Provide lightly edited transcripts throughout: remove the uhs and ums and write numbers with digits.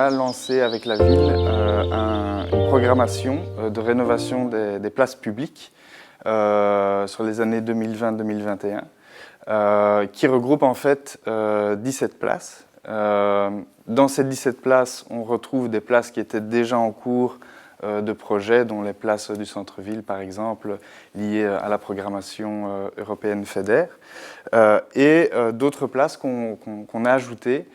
a lancé avec la ville une programmation de rénovation des places publiques sur les années 2020-2021 qui regroupe en fait 17 places. Dans ces 17 places, on retrouve des places qui étaient déjà en cours de projets, dont les places du centre-ville par exemple, liées à la programmation européenne FEDER, et d'autres places qu'on a ajoutées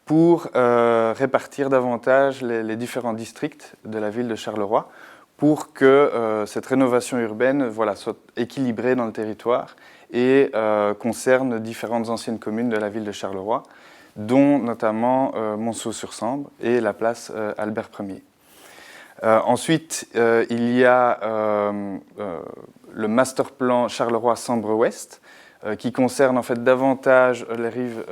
pour répartir davantage les différents districts de la ville de Charleroi pour que cette rénovation urbaine soit équilibrée dans le territoire et concerne différentes anciennes communes de la ville de Charleroi, dont notamment Monceau-sur-Sambre et la place Albert Ier. Ensuite, il y a le master plan Charleroi-Sambre-Ouest qui concerne en fait davantage les rives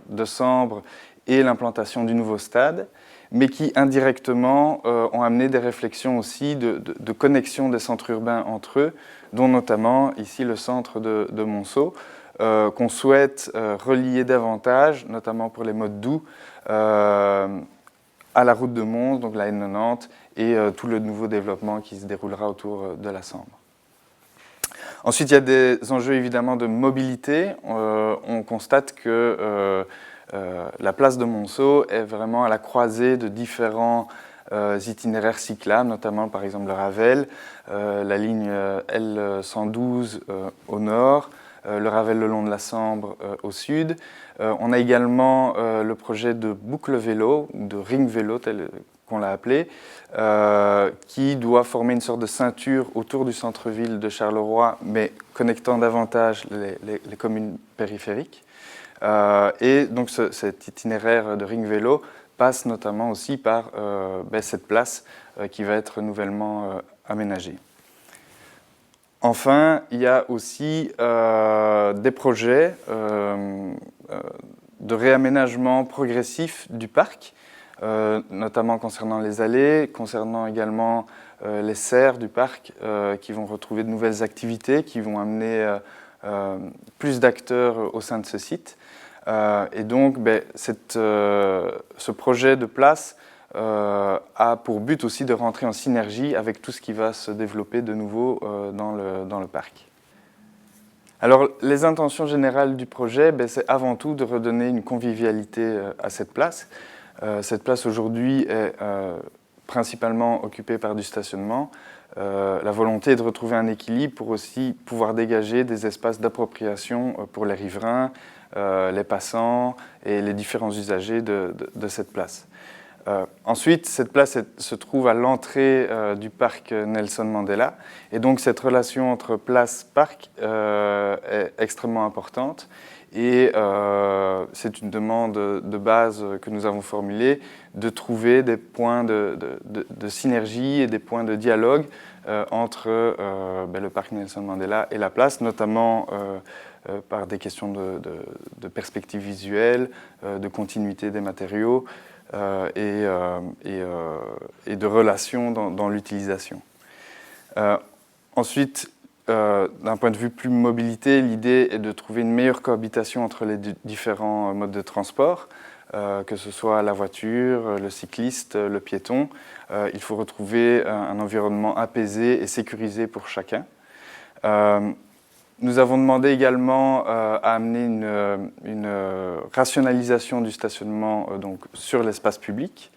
de Sambre et l'implantation du nouveau stade, mais qui indirectement ont amené des réflexions aussi de connexion des centres urbains entre eux, dont notamment ici le centre de Monceau, qu'on souhaite relier davantage, notamment pour les modes doux, à la route de Mons, donc la N90, et tout le nouveau développement qui se déroulera autour de la Sambre. Ensuite, il y a des enjeux évidemment de mobilité. On constate que la place de Monceau est vraiment à la croisée de différents itinéraires cyclables, notamment par exemple le Ravel, la ligne L112 au nord, le Ravel le long de la Sambre au sud. On a également le projet de boucle vélo, de ring vélo tel qu'on l'a appelé, qui doit former une sorte de ceinture autour du centre-ville de Charleroi, mais connectant davantage les communes périphériques. Et donc cet itinéraire de ring vélo passe notamment aussi par cette place qui va être nouvellement aménagée. Enfin, il y a aussi des projets de réaménagement progressif du parc, notamment concernant les allées, concernant également les serres du parc qui vont retrouver de nouvelles activités, qui vont amener plus d'acteurs au sein de ce site. Et donc, ce projet de place a pour but aussi de rentrer en synergie avec tout ce qui va se développer de nouveau dans le parc. Alors, les intentions générales du projet, c'est avant tout de redonner une convivialité à cette place. Cette place aujourd'hui est principalement occupée par du stationnement. La volonté est de retrouver un équilibre pour aussi pouvoir dégager des espaces d'appropriation pour les riverains, les passants et les différents usagers de cette place. Ensuite, cette place se trouve à l'entrée du parc Nelson Mandela, et donc cette relation entre place-parc est extrêmement importante. Et c'est une demande de base que nous avons formulée, de trouver des points de synergie et des points de dialogue entre le parc Nelson Mandela et la place, notamment par des questions de perspective visuelle, de continuité des matériaux et de relations dans l'utilisation. Ensuite, d'un point de vue plus mobilité, l'idée est de trouver une meilleure cohabitation entre les différents modes de transport, que ce soit la voiture, le cycliste, le piéton. Il faut retrouver un environnement apaisé et sécurisé pour chacun. Nous avons demandé également à amener une rationalisation du stationnement donc, sur l'espace public.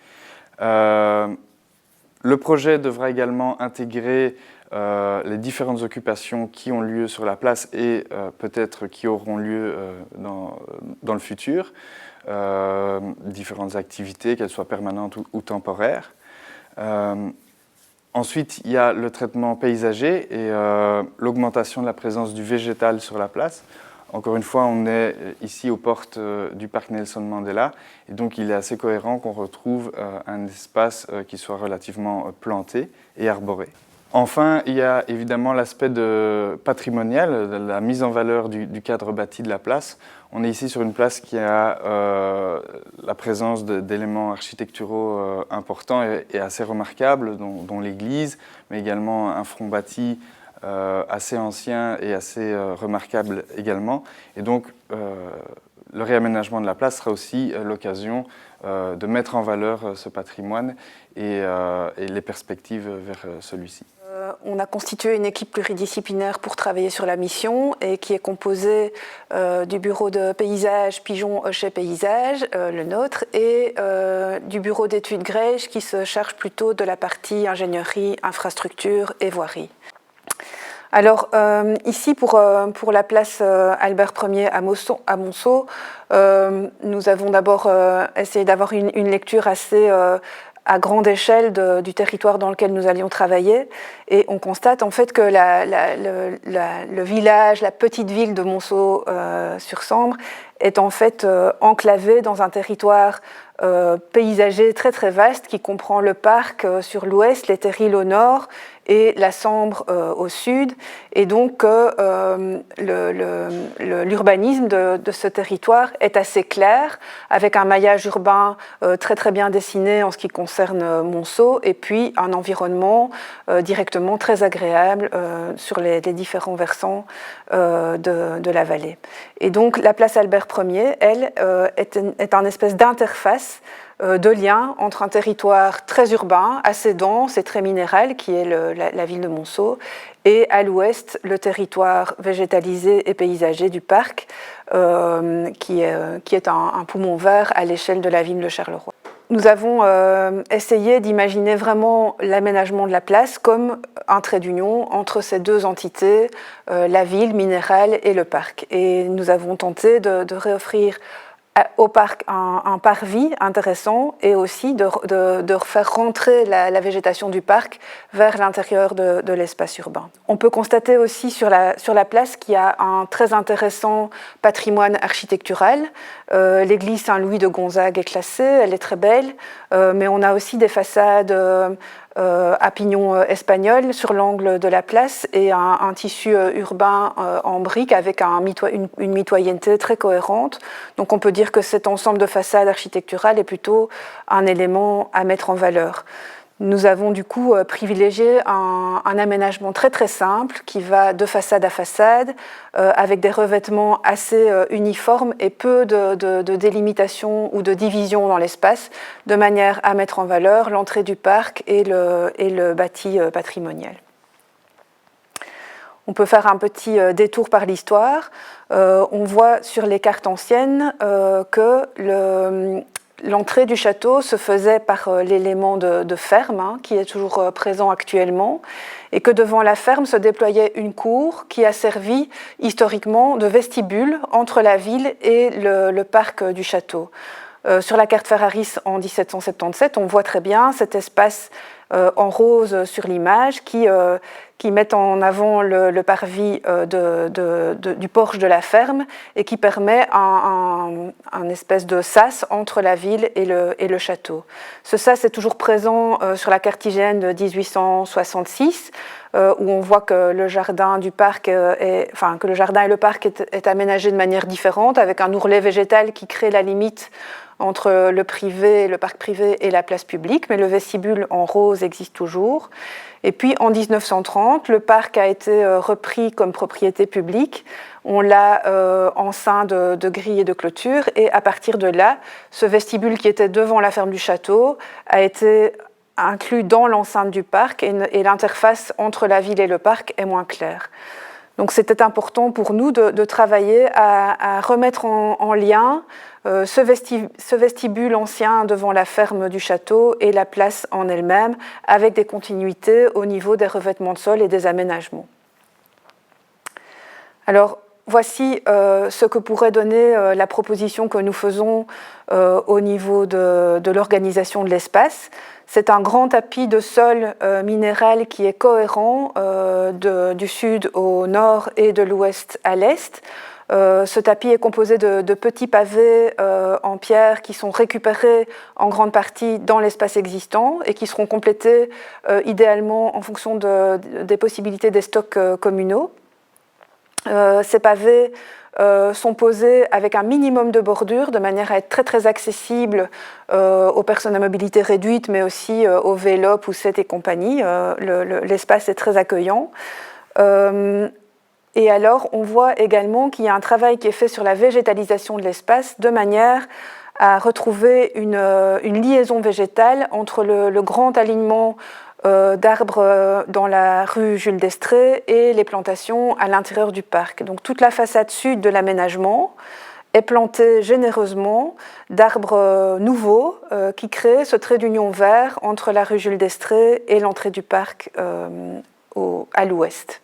Le projet devra également intégrer les différentes occupations qui ont lieu sur la place et peut-être qui auront lieu dans le futur, différentes activités, qu'elles soient permanentes ou temporaires. Ensuite, il y a le traitement paysager et l'augmentation de la présence du végétal sur la place. Encore une fois, on est ici aux portes du parc Nelson Mandela et donc il est assez cohérent qu'on retrouve un espace qui soit relativement planté et arboré. Enfin, il y a évidemment l'aspect patrimonial, de la mise en valeur du cadre bâti de la place. On est ici sur une place qui a la présence d'éléments architecturaux importants et assez remarquables, dont l'église, mais également un front bâti assez ancien et assez remarquable également. Et donc, le réaménagement de la place sera aussi l'occasion de mettre en valeur ce patrimoine et les perspectives vers celui-ci. On a constitué une équipe pluridisciplinaire pour travailler sur la mission et qui est composée du bureau de paysage Pigeon Hochet Paysage, le nôtre, et du bureau d'études Grège qui se charge plutôt de la partie ingénierie, infrastructure et voirie. Alors ici pour la place Albert Ier à Monceau, nous avons d'abord essayé d'avoir une lecture assez à grande échelle du territoire dans lequel nous allions travailler, et on constate en fait que le village, la petite ville de Monceau-sur-Sambre est en fait enclavé dans un territoire paysager très très vaste qui comprend le parc sur l'ouest, les terrils au nord et la Sambre au sud, et donc l'urbanisme de ce territoire est assez clair, avec un maillage urbain très très bien dessiné en ce qui concerne Monceau, et puis un environnement directement très agréable sur les différents versants de la vallée. Et donc la place Albert Ier, elle, est un espèce d'interface de lien entre un territoire très urbain, assez dense et très minéral, qui est la ville de Monceau, et à l'ouest, le territoire végétalisé et paysager du parc, qui est un poumon vert à l'échelle de la ville de Charleroi. Nous avons essayé d'imaginer vraiment l'aménagement de la place comme un trait d'union entre ces deux entités, la ville minérale et le parc. Et nous avons tenté de réoffrir au parc un parvis intéressant et aussi de faire rentrer la végétation du parc vers l'intérieur de l'espace urbain. On peut constater aussi sur la place qu'il y a un très intéressant patrimoine architectural. L'église Saint-Louis de Gonzague est classée, elle est très belle, mais on a aussi des façades à pignon espagnol sur l'angle de la place et un tissu urbain en briques avec une mitoyenneté très cohérente. Donc on peut dire que cet ensemble de façades architecturales est plutôt un élément à mettre en valeur. Nous avons du coup privilégié un aménagement très très simple qui va de façade à façade avec des revêtements assez uniformes et peu de délimitation ou de division dans l'espace, de manière à mettre en valeur l'entrée du parc et le bâti patrimonial. On peut faire un petit détour par l'histoire. On voit sur les cartes anciennes que l'entrée du château se faisait par l'élément de ferme, qui est toujours présent actuellement, et que devant la ferme se déployait une cour qui a servi historiquement de vestibule entre la ville et le parc du château. Sur la carte Ferraris en 1777, on voit très bien cet espace en rose sur l'image qui met en avant le parvis du porche de la ferme et qui permet un espèce de sas entre la ville et le château. Ce sas est toujours présent sur la carte IGN de 1866, où on voit que le jardin du parc que le jardin et le parc est aménagé de manière différente, avec un ourlet végétal qui crée la limite entre le privé, le parc privé et la place publique, mais le vestibule en rose existe toujours. Et puis en 1930, le parc a été repris comme propriété publique. On l'a enceint de grilles et de clôtures, et à partir de là, ce vestibule qui était devant la ferme du château a été inclus dans l'enceinte du parc, et l'interface entre la ville et le parc est moins claire. Donc c'était important pour nous de travailler à remettre en lien ce vestibule ancien devant la ferme du château et la place en elle-même, avec des continuités au niveau des revêtements de sol et des aménagements. Alors voici ce que pourrait donner la proposition que nous faisons au niveau de l'organisation de l'espace. C'est un grand tapis de sol minéral qui est cohérent du sud au nord et de l'ouest à l'est. Ce tapis est composé de petits pavés en pierre qui sont récupérés en grande partie dans l'espace existant et qui seront complétés idéalement en fonction des possibilités des stocks communaux. Ces pavés sont posés avec un minimum de bordure de manière à être très très accessibles aux personnes à mobilité réduite, mais aussi aux vélos, poussettes et compagnie. L'espace est très accueillant. Et alors, on voit également qu'il y a un travail qui est fait sur la végétalisation de l'espace de manière à retrouver une liaison végétale entre le grand alignement d'arbres dans la rue Jules d'Estrées et les plantations à l'intérieur du parc. Donc toute la façade sud de l'aménagement est plantée généreusement d'arbres nouveaux qui créent ce trait d'union vert entre la rue Jules d'Estrées et l'entrée du parc à l'ouest.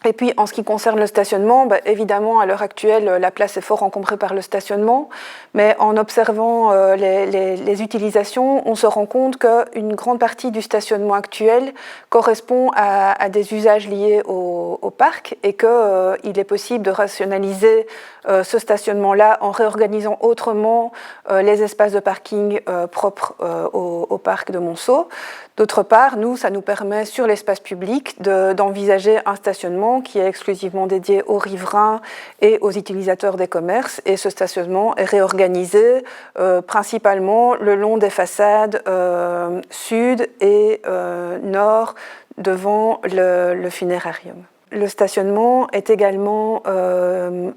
Et puis, en ce qui concerne le stationnement, évidemment, à l'heure actuelle, la place est fort encombrée par le stationnement, mais en observant les utilisations, on se rend compte qu'une grande partie du stationnement actuel correspond à des usages liés au parc et qu'il est possible de rationaliser ce stationnement-là en réorganisant autrement les espaces de parking propres au parc de Monceau. D'autre part, ça nous permet sur l'espace public d'envisager un stationnement qui est exclusivement dédié aux riverains et aux utilisateurs des commerces. Et ce stationnement est réorganisé principalement le long des façades sud et nord devant le funérarium. Le stationnement est également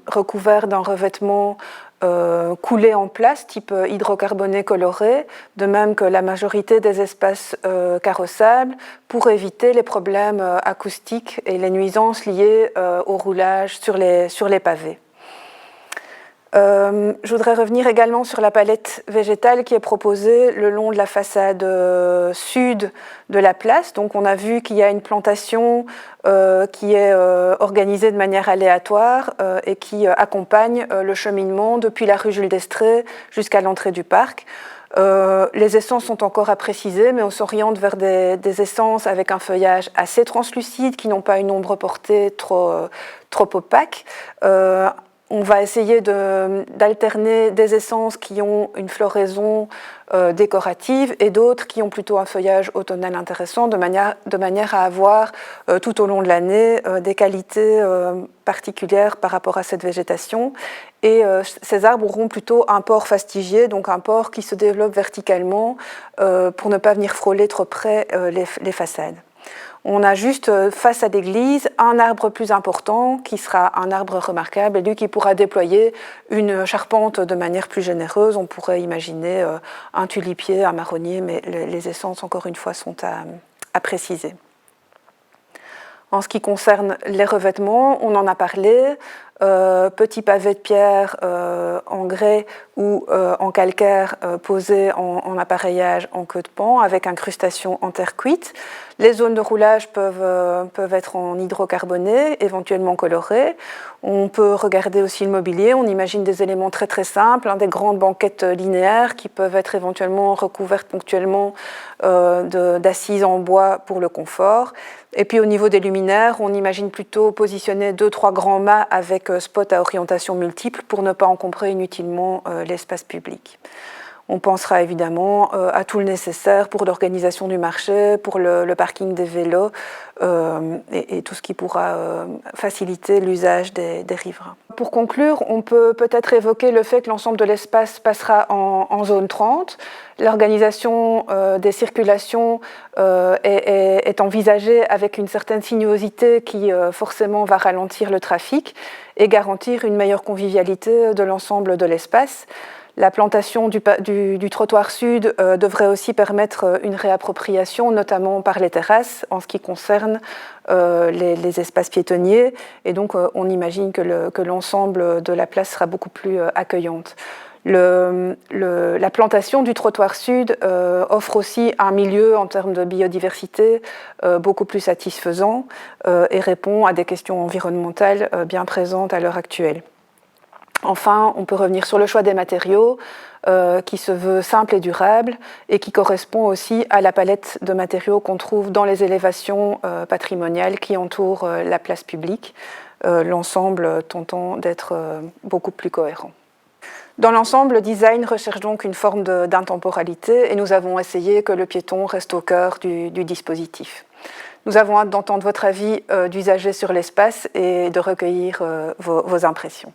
recouvert d'un revêtement coulé en place, type hydrocarboné coloré, de même que la majorité des espaces carrossables, pour éviter les problèmes acoustiques et les nuisances liées au roulage sur les pavés. Je voudrais revenir également sur la palette végétale qui est proposée le long de la façade sud de la place. Donc on a vu qu'il y a une plantation qui est organisée de manière aléatoire et qui accompagne le cheminement depuis la rue Jules d'Estrées jusqu'à l'entrée du parc. Les essences sont encore à préciser, mais on s'oriente vers des essences avec un feuillage assez translucide, qui n'ont pas une ombre portée trop opaque. On va essayer d'alterner des essences qui ont une floraison décorative et d'autres qui ont plutôt un feuillage automnal intéressant, de manière à avoir tout au long de l'année des qualités particulières par rapport à cette végétation. Et ces arbres auront plutôt un port fastigié, donc un port qui se développe verticalement pour ne pas venir frôler trop près les façades. On a juste face à l'église un arbre plus important qui sera un arbre remarquable et lui qui pourra déployer une charpente de manière plus généreuse. On pourrait imaginer un tulipier, un marronnier, mais les essences, encore une fois, sont à préciser. En ce qui concerne les revêtements, on en a parlé. Petits pavés de pierre en grès ou en calcaire posés en appareillage en queue de pan avec incrustation en terre cuite. Les zones de roulage peuvent être en hydrocarboné, éventuellement colorées. On peut regarder aussi le mobilier. On imagine des éléments très très simples, des grandes banquettes linéaires qui peuvent être éventuellement recouvertes ponctuellement d'assises en bois pour le confort. Et puis au niveau des luminaires, on imagine plutôt positionner 2-3 grands mâts avec spots à orientation multiple pour ne pas encombrer inutilement l'espace public. On pensera évidemment à tout le nécessaire pour l'organisation du marché, pour le parking des vélos et tout ce qui pourra faciliter l'usage des riverains. Pour conclure, on peut peut-être évoquer le fait que l'ensemble de l'espace passera en zone 30. L'organisation des circulations est envisagée avec une certaine sinuosité qui forcément va ralentir le trafic et garantir une meilleure convivialité de l'ensemble de l'espace. La plantation du trottoir sud devrait aussi permettre une réappropriation, notamment par les terrasses, en ce qui concerne les espaces piétonniers. Et donc, on imagine que l'ensemble de la place sera beaucoup plus accueillante. La plantation du trottoir sud offre aussi un milieu en termes de biodiversité beaucoup plus satisfaisant et répond à des questions environnementales bien présentes à l'heure actuelle. Enfin, on peut revenir sur le choix des matériaux qui se veut simple et durable et qui correspond aussi à la palette de matériaux qu'on trouve dans les élévations patrimoniales qui entourent la place publique, l'ensemble tentant d'être beaucoup plus cohérent. Dans l'ensemble, le design recherche donc une forme d'intemporalité et nous avons essayé que le piéton reste au cœur du dispositif. Nous avons hâte d'entendre votre avis d'usager sur l'espace et de recueillir vos impressions.